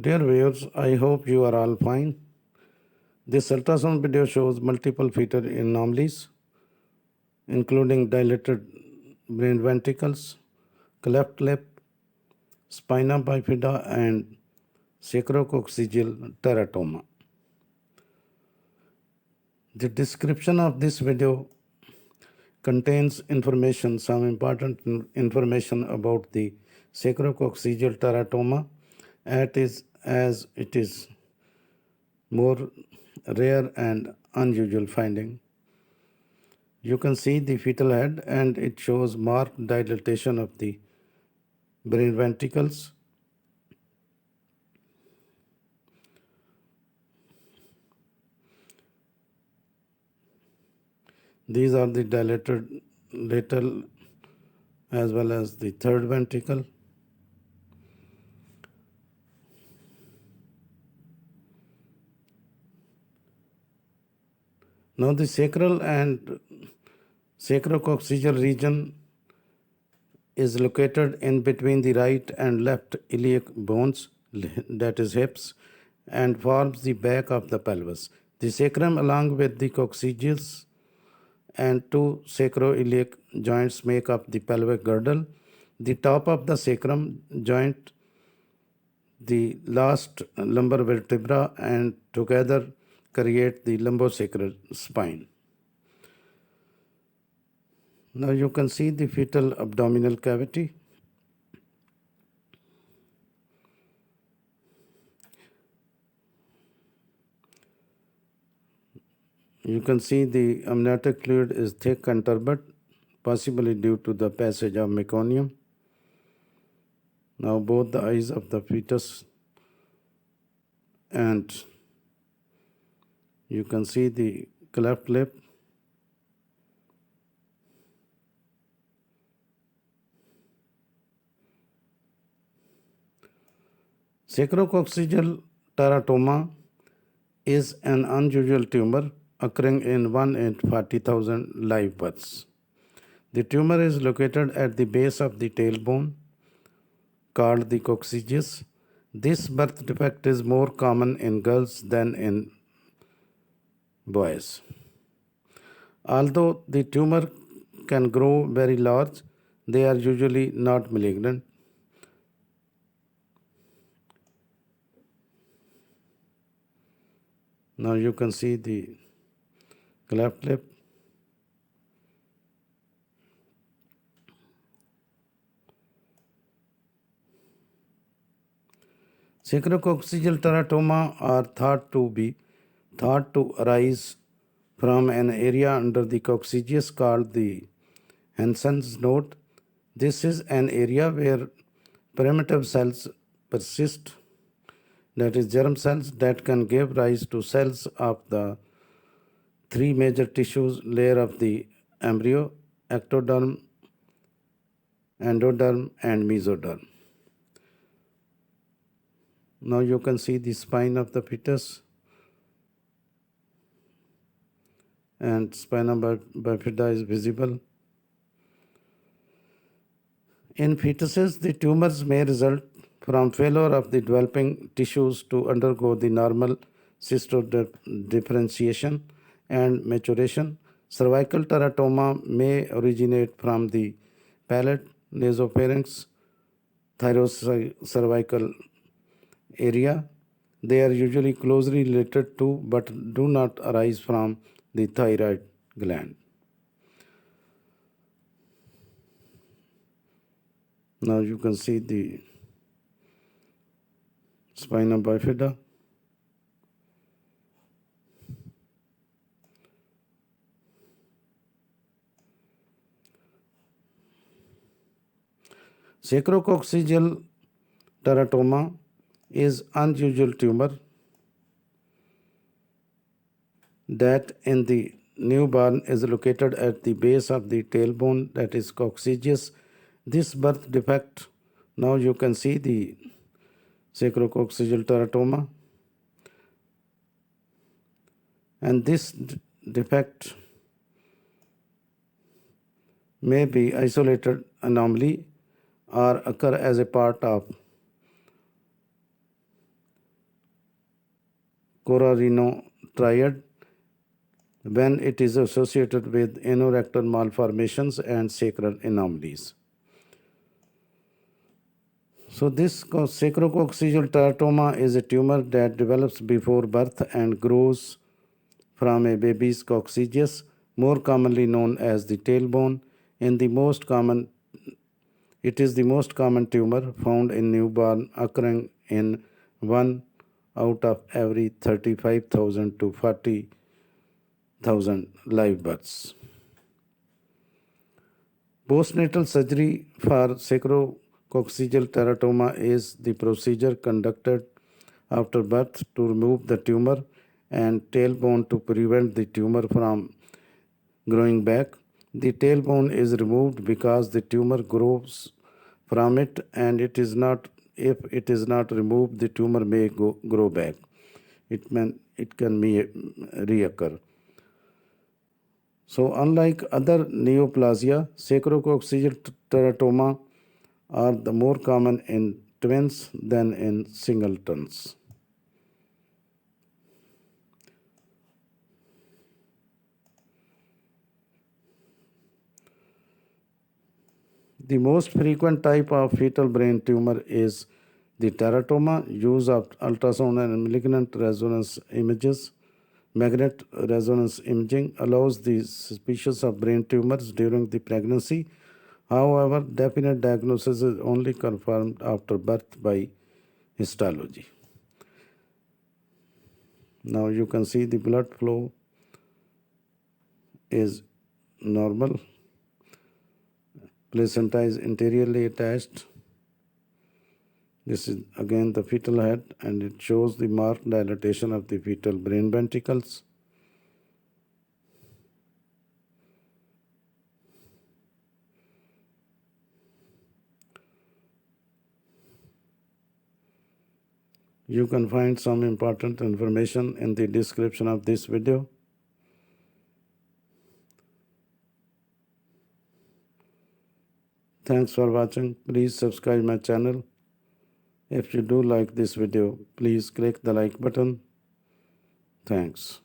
Dear viewers, I hope you are all fine. This ultrasound video shows multiple fetal anomalies, including dilated brain ventricles, cleft lip, spina bifida, and sacrococcygeal teratoma. The description of this video contains some important information about the sacrococcygeal teratoma, as it is more rare and unusual finding. You can see the fetal head and it shows marked dilatation of the brain ventricles. These are the dilated lateral as well as the third ventricle. Now the sacral and sacrococcygeal region is located in between the right and left iliac bones, that is hips, and forms the back of the pelvis. The sacrum, along with the coccygeals and two sacroiliac joints, make up the pelvic girdle. The top of the sacrum joint the last lumbar vertebra and together create the lumbosacral spine. Now you can see the fetal abdominal cavity. You can see the amniotic fluid is thick and turbid, possibly due to the passage of meconium. Now both the eyes of the fetus, and you can see the cleft lip. Sacrococcygeal teratoma is an unusual tumor occurring in 1 in 40,000 live births. The tumor is located at the base of the tailbone, called the coccygeus. This birth defect is more common in girls than in boys. Although the tumor can grow very large, they are usually not malignant. Now you can see the cleft lip. Sacrococcygeal teratoma are thought to arise from an area under the coccygeus called the Hansen's node. This is an area where primitive cells persist, that is, germ cells that can give rise to cells of the three major tissues layer of the embryo: ectoderm, endoderm, and mesoderm. Now you can see the spine of the fetus, and spina bifida is visible. In fetuses, the tumors may result from failure of the developing tissues to undergo the normal cystodifferentiation and maturation. Cervical teratoma may originate from the palate, nasopharynx, thyrocervical area. They are usually closely related to but do not arise from the thyroid gland. Now you can see the spina bifida. Sacrococcygeal teratoma is unusual tumor that in the newborn is located at the base of the tailbone, that is coccygeus. This birth defect, now you can see the sacrococcygeal teratoma, and this defect may be isolated anomaly or occur as a part of Currarino triad when it is associated with anorectal malformations and sacral anomalies. So this sacrococcygeal teratoma is a tumor that develops before birth and grows from a baby's coccygeus, more commonly known as the tailbone. It is the most common tumor found in newborn, occurring in 1 out of every 35,000 to 40,000 live births. Postnatal surgery for sacrococcygeal teratoma is the procedure conducted after birth to remove the tumor and tailbone to prevent the tumor from growing back. The tailbone is removed because the tumor grows from it, and if it is not removed, the tumor may grow back. It can reoccur. So, unlike other neoplasia, sacrococcygeal teratoma are the more common in twins than in singletons. The most frequent type of fetal brain tumor is the teratoma. Use of ultrasound and magnet resonance imaging allows the suspicion of brain tumors during the pregnancy. However, definite diagnosis is only confirmed after birth by histology. Now you can see the blood flow is normal. Placenta is anteriorly attached. This is again the fetal head, and it shows the marked dilatation of the fetal brain ventricles. You can find some important information in the description of this video. Thanks for watching. Please subscribe my channel. If you do like this video, please click the like button. Thanks.